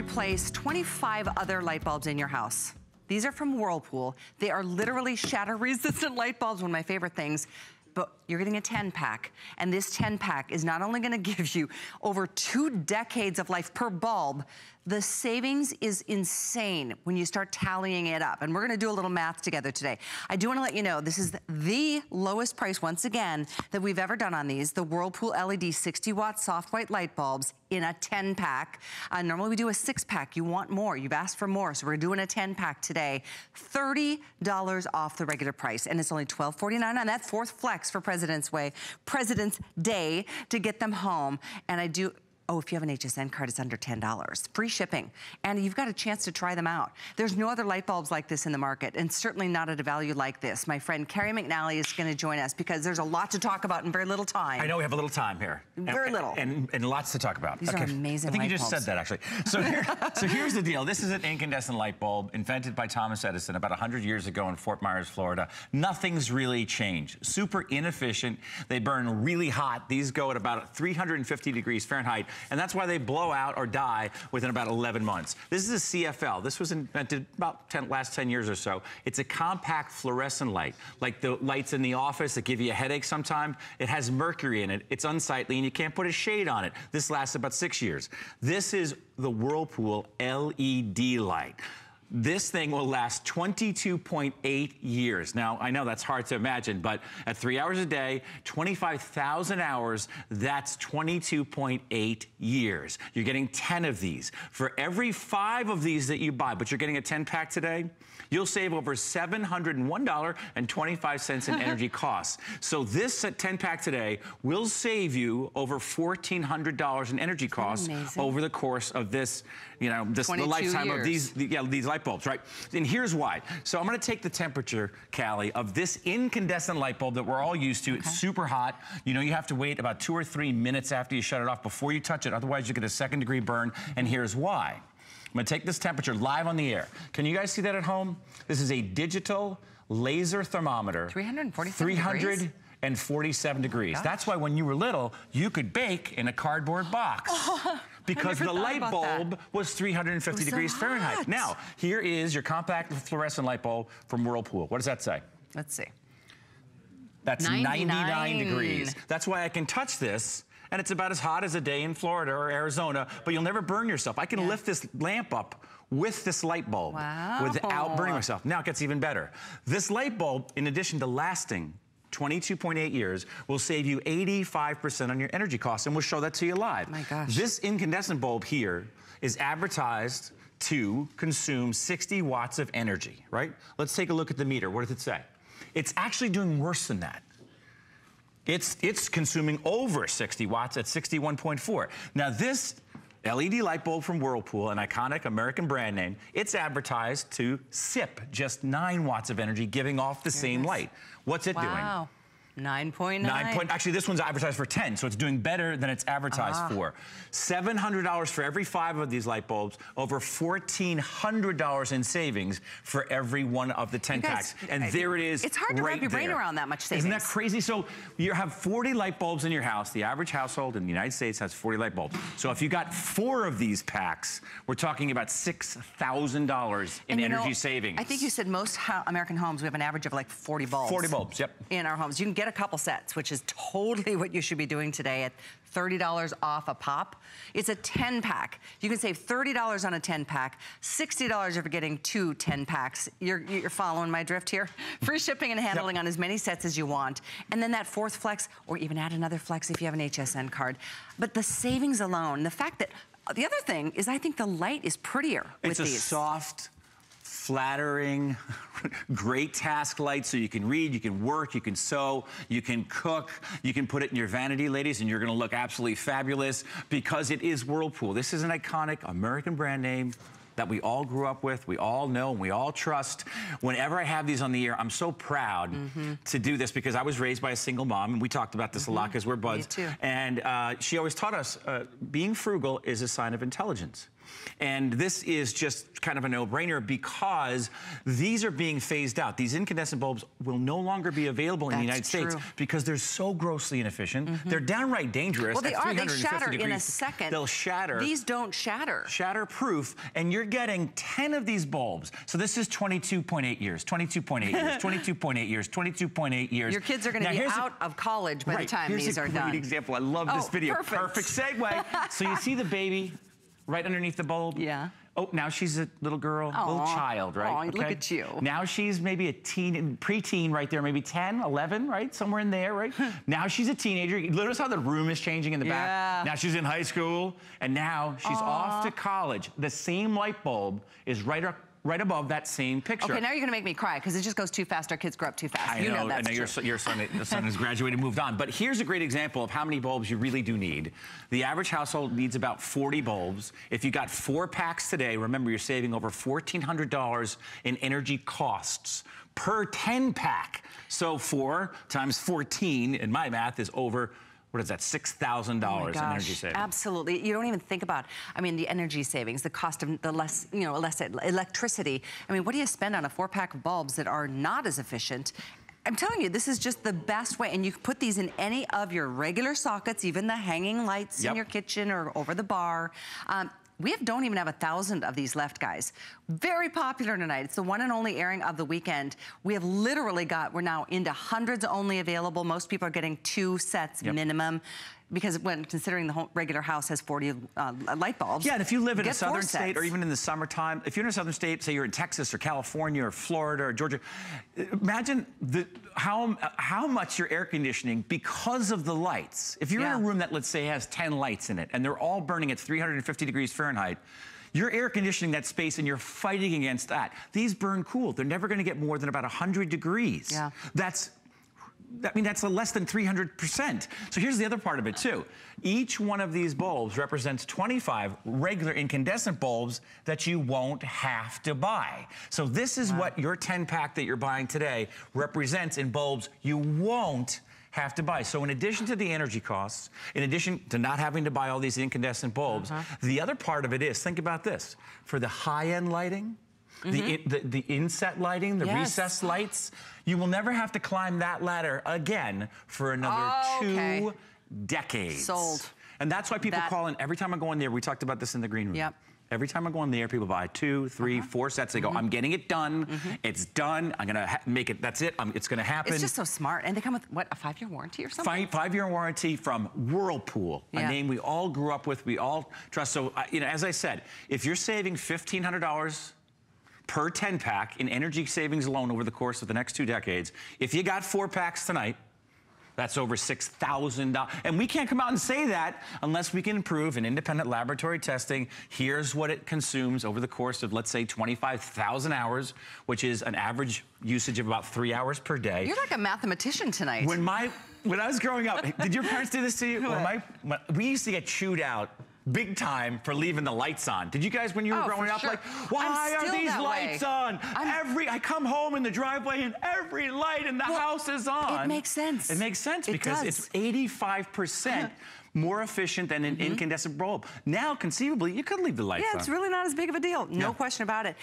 replace 25 other light bulbs in your house. These are from Whirlpool. They are literally shatter-resistant light bulbs, one of my favorite things. But you're getting a 10-pack, and this 10-pack is not only gonna give you over 2 decades of life per bulb, the savings is insane when you start tallying it up. And we're gonna do a little math together today. I do wanna let you know, this is the lowest price, once again, that we've ever done on these, the Whirlpool LED 60-watt soft white light bulbs in a 10-pack. Normally we do a 6-pack. You want more, you've asked for more, so we're doing a 10-pack today. $30 off the regular price, and it's only $12.49 on that 4th flex for President's Day to get them home. And I do, oh, if you have an HSN card, it's under $10. Free shipping. And you've got a chance to try them out. There's no other light bulbs like this in the market, and certainly not at a value like this. My friend Carrie McNally is gonna join us because there's a lot to talk about in very little time. I know we have a little time here. Very little. And lots to talk about. These are amazing light bulbs. I think you just said that, actually. So here's the deal. This is an incandescent light bulb invented by Thomas Edison about 100 years ago in Fort Myers, Florida. Nothing's really changed. Super inefficient. They burn really hot. These go at about 350 degrees Fahrenheit, and that's why they blow out or die within about 11 months. This is a CFL. This was invented about last 10 years or so. It's a compact fluorescent light, like the lights in the office that give you a headache sometimes. It has mercury in it. It's unsightly, and you can't put a shade on it. This lasts about 6 years. This is the Whirlpool LED light. This thing will last 22.8 years. Now, I know that's hard to imagine, but at 3 hours a day, 25,000 hours, that's 22.8 years. You're getting 10 of these. For every 5 of these that you buy, but you're getting a 10-pack today, you'll save over $701.25 in energy costs. So this 10-pack today will save you over $1,400 in energy costs over the course of this, you know, the lifetime of these light bulbs, right? And here's why. So I'm gonna take the temperature, Callie, of this incandescent light bulb that we're all used to. It's super hot. You know, you have to wait about 2 or 3 minutes after you shut it off before you touch it. Otherwise, you get a 2nd-degree burn. And here's why. I'm gonna take this temperature live on the air. Can you guys see that at home? This is a digital laser thermometer. 347 degrees. Gosh. That's why when you were little, you could bake in a cardboard box. Because the light bulb was 350 degrees Fahrenheit. Now, here is your compact fluorescent light bulb from Whirlpool. What does that say? Let's see. That's 99 degrees. That's why I can touch this, and it's about as hot as a day in Florida or Arizona, but you'll never burn yourself. I can lift this lamp up with this light bulb without burning myself. Now it gets even better. This light bulb, in addition to lasting 22.8 years, will save you 85% on your energy costs, and we'll show that to you live. My gosh. This incandescent bulb here is advertised to consume 60 watts of energy, right? Let's take a look at the meter. What does it say? It's actually doing worse than that. It's consuming over 60 watts at 61.4. Now this LED light bulb from Whirlpool, an iconic American brand name, it's advertised to sip just 9 watts of energy, giving off the same light. What's it doing? Wow. 9.9. Actually, this one's advertised for 10, so it's doing better than it's advertised for. $700 for every 5 of these light bulbs, over $1,400 in savings for every one of the 10 packs. And there it is. It's hard to wrap your brain around that much savings. Isn't that crazy? So you have 40 light bulbs in your house. The average household in the United States has 40 light bulbs. So if you got 4 of these packs, we're talking about $6,000 in energy savings. I think you said most American homes, we have an average of like 40 bulbs. 40 bulbs, yep. In our homes. You can get a couple sets, which is totally what you should be doing today at $30 off a pop. It's a 10-pack. You can save $30 on a 10-pack, $60 if you're getting 2 10-packs. You're following my drift here? Free shipping and handling on as many sets as you want. And then that 4th flex, or even add another flex if you have an HSN card. But the savings alone, the fact that, the other thing is I think the light is prettier with these. It's a soft, flattering, great task light, so you can read, you can work, you can sew, you can cook, you can put it in your vanity, ladies, and you're gonna look absolutely fabulous because it is Whirlpool. This is an iconic American brand name that we all grew up with, we all know, and we all trust. Whenever I have these on the air, I'm so proud to do this because I was raised by a single mom, and we talked about this a lot because we're buds. Me too. And she always taught us being frugal is a sign of intelligence. And this is just kind of a no-brainer because these are being phased out. These incandescent bulbs will no longer be available in the United States because they're so grossly inefficient. They're downright dangerous. Well, they at are. They 350 shatter degrees. in a second. They'll shatter. These don't shatter. Shatter-proof, and you're getting 10 of these bulbs. So this is 22.8 years, 22.8 years, 22.8 years, 22.8 years. Your kids are going to be out of college by the time these are done. Here's a great example. I love this video. Perfect segue. So you see the baby right underneath the bulb? Yeah. Oh, now she's a little girl, little child, right? Oh, look at you. Now she's maybe a teen, preteen right there, maybe 10, 11, right? Somewhere in there, right? Now she's a teenager. Notice how the room is changing in the back. Now she's in high school, and now she's off to college. The same light bulb is right above that same picture. Okay, now you're gonna make me cry because it just goes too fast. Our kids grow up too fast. I know your son has graduated and moved on. But here's a great example of how many bulbs you really do need. The average household needs about 40 bulbs. If you got 4 packs today, remember you're saving over $1,400 in energy costs per 10 pack. So 4 times 14 in my math is over, what is that, $6,000 in energy savings? Absolutely. You don't even think about, I mean, the energy savings, the cost of the less electricity. I mean, what do you spend on a 4-pack of bulbs that are not as efficient? I'm telling you, this is just the best way. And you can put these in any of your regular sockets, even the hanging lights in your kitchen or over the bar. We don't even have 1,000 of these left, guys. Very popular tonight. It's the one and only airing of the weekend. We have literally we're now into hundreds only available. Most people are getting 2 sets minimum, because when considering the whole regular house has 40 light bulbs. Yeah, and if you live in a southern state or even in the summertime, if you're in a southern state, say you're in Texas or California or Florida or Georgia, imagine how much your air conditioning, because of the lights. If you're in a room that, let's say, has 10 lights in it and they're all burning at 350 degrees Fahrenheit, you're air conditioning that space and you're fighting against that. These burn cool. They're never going to get more than about 100 degrees. Yeah. I mean, that's less than 300%. So here's the other part of it, too. Each one of these bulbs represents 25 regular incandescent bulbs that you won't have to buy. So this is what your 10-pack that you're buying today represents in bulbs you won't have to buy. So in addition to the energy costs, in addition to not having to buy all these incandescent bulbs, the other part of it is, think about this, for the high-end lighting, the inset lighting, the recessed lights, you will never have to climb that ladder again for another 2 decades. Sold. And that's why people call in every time I go in there. We talked about this in the green room. Yep. Every time I go in there, people buy 2, 3, 4 sets. They go, I'm getting it done. It's done. I'm gonna make it. That's it. It's gonna happen. It's just so smart. And they come with, what, a 5-year warranty or something? 5-year warranty from Whirlpool, a name we all grew up with, we all trust. So, you know, as I said, if you're saving $1,500 per 10-pack in energy savings alone over the course of the next 2 decades, if you got 4 packs tonight, that's over $6,000. And we can't come out and say that unless we can prove in independent laboratory testing, here's what it consumes over the course of, let's say, 25,000 hours, which is an average usage of about 3 hours per day. You're like a mathematician tonight. When I was growing up, did your parents do this to you? We used to get chewed out big time for leaving the lights on. Did you guys, when you were growing up, like, why are these lights on? I come home in the driveway and every light in the house is on. It makes sense. It makes sense because it's 85% more efficient than an incandescent bulb. Now, conceivably, you could leave the lights on. Yeah, it's really not as big of a deal. No question about it.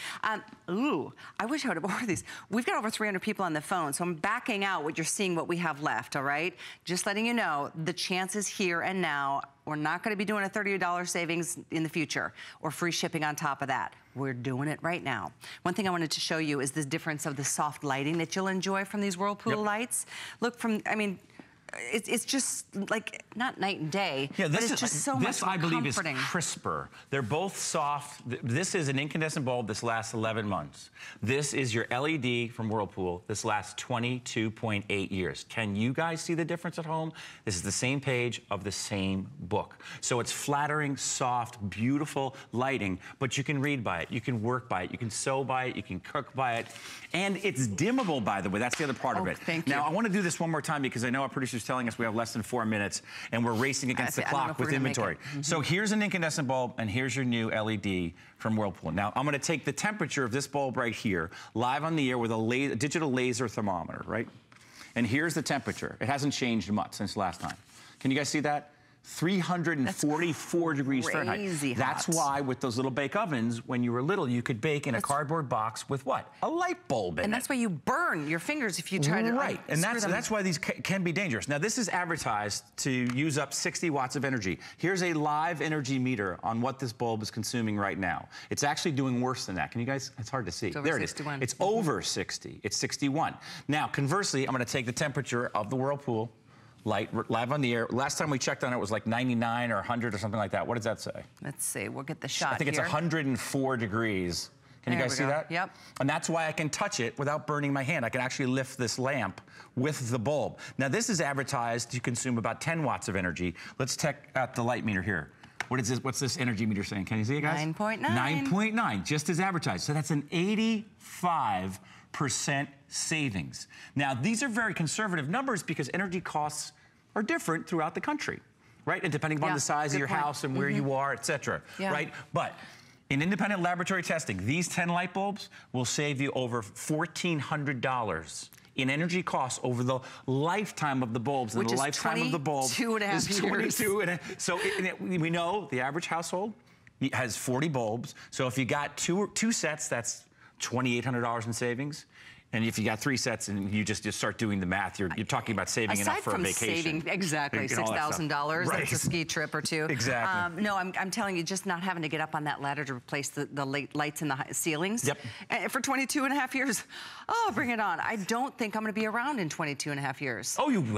Ooh, I wish I would have ordered these. We've got over 300 people on the phone, so I'm backing out what you're seeing, what we have left, all right? Just letting you know, the chance is here and now. We're not going to be doing a $30 savings in the future or free shipping on top of that. We're doing it right now. One thing I wanted to show you is the difference of the soft lighting that you'll enjoy from these Whirlpool lights. Look, I mean, it's just like not night and day, but it's just so much more comforting. This, I believe, is crisper. They're both soft. This is an incandescent bulb. This lasts 11 months. This is your LED from Whirlpool. This lasts 22.8 years. Can you guys see the difference at home? This is the same page of the same book. So it's flattering, soft, beautiful lighting, but you can read by it. You can work by it. You can sew by it. You can cook by it. And it's dimmable, by the way. That's the other part of it. Thank you. Now, I want to do this one more time because I know our producer's telling us we have less than 4 minutes and we're racing against the clock with inventory. So here's an incandescent bulb and here's your new LED from Whirlpool. Now I'm going to take the temperature of this bulb right here, live on the air with a digital laser thermometer, right? And here's the temperature. It hasn't changed much since last time. Can you guys see that? 344 degrees Fahrenheit. Crazy hot. That's why with those little bake ovens, when you were little, you could bake in a cardboard box with what? A light bulb in it. And that's why you burn your fingers if you try to Right, and that's why these can be dangerous. Now, this is advertised to use up 60 watts of energy. Here's a live energy meter on what this bulb is consuming right now. It's actually doing worse than that. Can you guys, it's hard to see. It's over there 61. It is. It's over 60. It's 61. Now, conversely, I'm gonna take the temperature of the Whirlpool light live on the air. Last time we checked on it was like 99 or 100 or something like that. What does that say? Let's see, we'll get the shot I think it's 104 degrees. Can you guys see that? Yep. And that's why I can touch it without burning my hand. I can actually lift this lamp with the bulb. Now, this is advertised to consume about 10 watts of energy. Let's check out the light meter here. What is this? What's this energy meter saying? Can you see it, guys? 9.9. 9.9, just as advertised. So that's an 85% savings. Now, these are very conservative numbers because energy costs are different throughout the country, right? And depending upon the size of your house and where you are, et cetera, right? But in independent laboratory testing, these 10 light bulbs will save you over $1,400 in energy costs over the lifetime of the bulbs. Which and the is lifetime of the bulb 22 and a half is 22 and a, so we know the average household has 40 bulbs. So if you got two sets, that's $2,800 in savings. And if you got 3 sets and you just start doing the math, you're talking about saving enough for a vacation. Saving, exactly, $6,000, right. That's a ski trip or two. Exactly. No, I'm telling you, just not having to get up on that ladder to replace the lights in the ceilings. Yep. And for 22 and a half years, oh, bring it on. I don't think I'm gonna be around in 22 and a half years. Oh, you will.